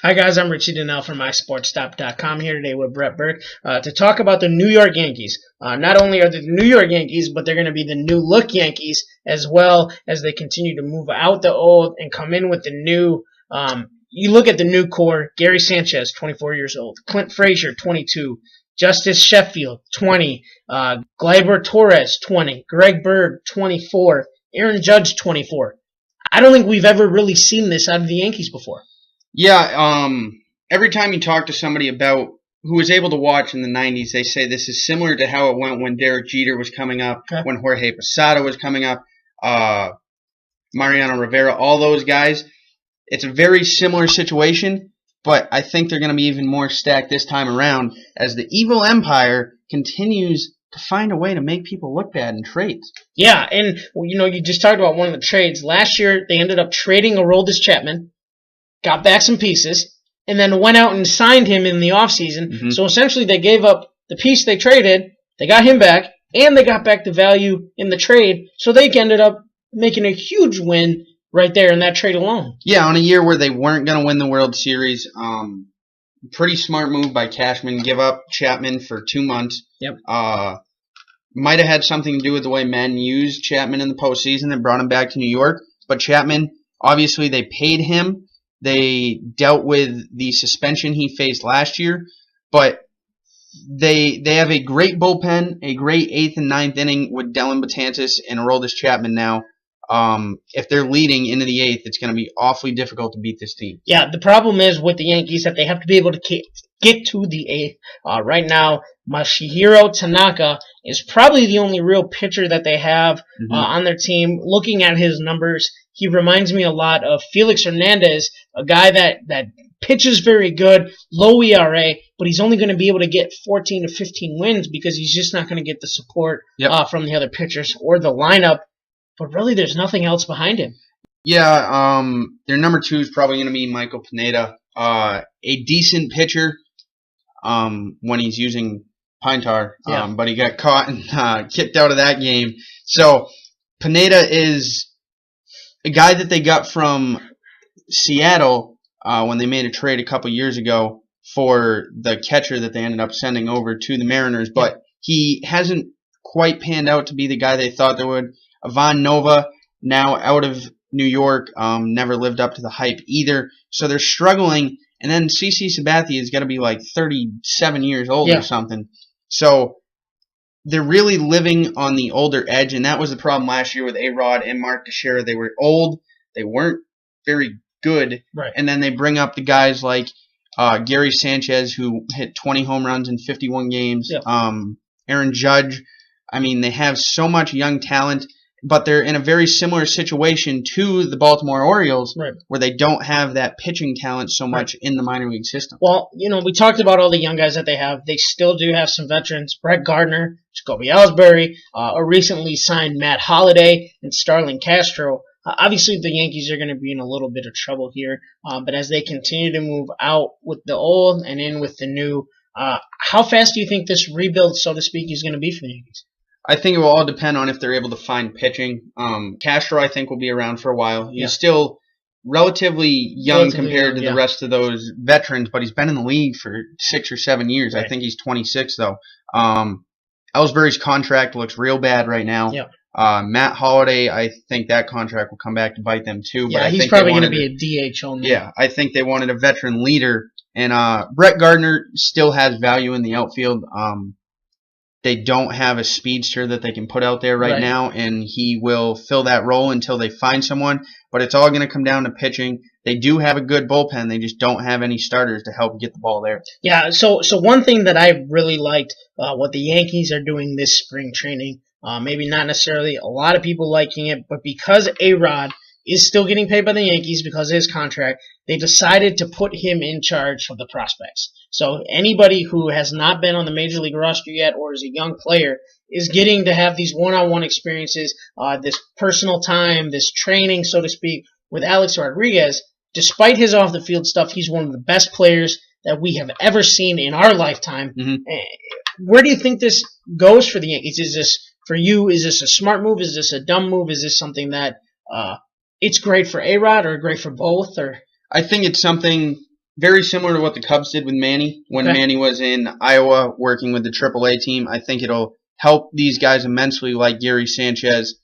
Hi guys, I'm Richie Donnell from MySportsStop.com here today with Brett Burke to talk about the New York Yankees. Not only are they the New York Yankees, but they're going to be the new look Yankees as well as they continue to move out the old and come in with the new. You look at the new core: Gary Sanchez, 24 years old; Clint Frazier, 22; Justice Sheffield, 20; Gleyber Torres, 20; Greg Bird, 24; Aaron Judge, 24. I don't think we've ever really seen this out of the Yankees before. Yeah, every time you talk to somebody about who was able to watch in the 90s, they say this is similar to how it went when Derek Jeter was coming up, when Jorge Posada was coming up, Mariano Rivera, all those guys. It's a very similar situation, but I think they're going to be even more stacked this time around as the evil empire continues to find a way to make people look bad in trades. Yeah, and you just talked about one of the trades. Last year, they ended up trading Aroldis Chapman, got back some pieces, and then went out and signed him in the offseason. Mm-hmm. So essentially they gave up the piece they traded, they got him back, and they got back the value in the trade. So they ended up making a huge win right there in that trade alone. Yeah, on a year where they weren't going to win the World Series. Pretty smart move by Cashman. Give up Chapman for 2 months. Yep. Might have had something to do with the way men used Chapman in the postseason that brought him back to New York. But Chapman, obviously they paid him. They dealt with the suspension he faced last year, but they have a great bullpen, a great 8th and 9th inning with Dellin Betances and Aroldis Chapman now. If they're leading into the 8th, it's going to be awfully difficult to beat this team. Yeah, the problem is with the Yankees that they have to be able to get to the 8th. Right now, Masahiro Tanaka is probably the only real pitcher that they have on their team. Looking at his numbers, he reminds me a lot of Felix Hernandez, a guy that pitches very good, low ERA, but he's only going to be able to get 14 to 15 wins because he's just not going to get the support from the other pitchers or the lineup. But really, there's nothing else behind him. Yeah, their number 2 is probably going to be Michael Pineda, a decent pitcher when he's using pine tar, but he got caught and kicked out of that game. So Pineda is a guy that they got from Seattle when they made a trade a couple years ago for the catcher that they ended up sending over to the Mariners, but he hasn't quite panned out to be the guy they thought they would. Ivan Nova, now out of New York, never lived up to the hype either, so they're struggling. And then CC Sabathia is going to be like 37 years old or something. So they're really living on the older edge, and that was the problem last year with A-Rod and Mark Teixeira. They were old. They weren't very good. Right. And then they bring up the guys like Gary Sanchez, who hit 20 home runs in 51 games. Aaron Judge. I mean, they have so much young talent, but they're in a very similar situation to the Baltimore Orioles, where they don't have that pitching talent so much in the minor league system. Well, we talked about all the young guys that they have. They still do have some veterans. Brett Gardner, Jacoby Ellsbury, a recently signed Matt Holliday, and Starlin Castro. Obviously, the Yankees are going to be in a little bit of trouble here, but as they continue to move out with the old and in with the new, how fast do you think this rebuild, so to speak, is going to be for the Yankees? I think it will all depend on if they're able to find pitching. Castro, I think, will be around for a while. He's still relatively young compared to the rest of those veterans, but he's been in the league for 6 or 7 years. I think he's 26, though. Ellsbury's contract looks real bad right now. Matt Holliday, I think that contract will come back to bite them, too. Yeah, but he's probably going to be a DH only. Yeah, I think they wanted a veteran leader. And Brett Gardner still has value in the outfield. They don't have a speedster that they can put out there right now, and he will fill that role until they find someone. But it's all going to come down to pitching. They do have a good bullpen. They just don't have any starters to help get the ball there. Yeah, so one thing that I really liked, what the Yankees are doing this spring training, maybe not necessarily a lot of people liking it, but because A-Rod is still getting paid by the Yankees because of his contract, they decided to put him in charge of the prospects. So anybody who has not been on the Major League roster yet or is a young player is getting to have these one-on-one experiences, this personal time, this training, so to speak, with Alex Rodriguez. Despite his off-the-field stuff, he's one of the best players that we have ever seen in our lifetime. Where do you think this goes for the Yankees? Is this, for you, is this a smart move? Is this a dumb move? Is this something that it's great for A-Rod or great for both? Or I think it's something very similar to what the Cubs did with Manny when Manny was in Iowa working with the AAA team. I think it'll help these guys immensely, like Gary Sanchez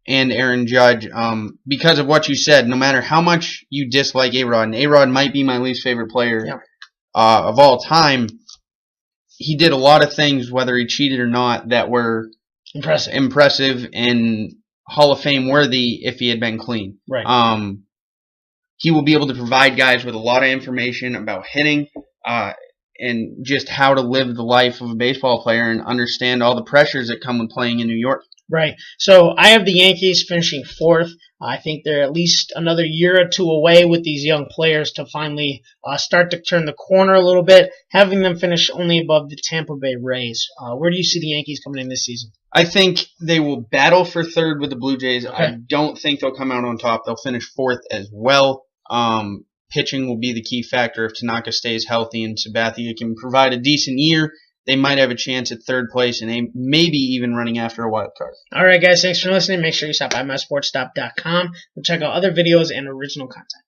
and Aaron Judge, because of what you said. No matter how much you dislike A-Rod, and A-Rod might be my least favorite player of all time, he did a lot of things, whether he cheated or not, that were impressive and Hall of Fame worthy if he had been clean. Right. He will be able to provide guys with a lot of information about hitting and just how to live the life of a baseball player and understand all the pressures that come with playing in New York. Right. So I have the Yankees finishing 4th. I think they're at least another year or two away with these young players to finally start to turn the corner a little bit, having them finish only above the Tampa Bay Rays. Where do you see the Yankees coming in this season? I think they will battle for 3rd with the Blue Jays. I don't think they'll come out on top. They'll finish 4th as well. Pitching will be the key factor. If Tanaka stays healthy and Sabathia can provide a decent year, they might have a chance at 3rd place and maybe even running after a wild card. All right, guys, thanks for listening. Make sure you stop by mysportstop.com and check out other videos and original content.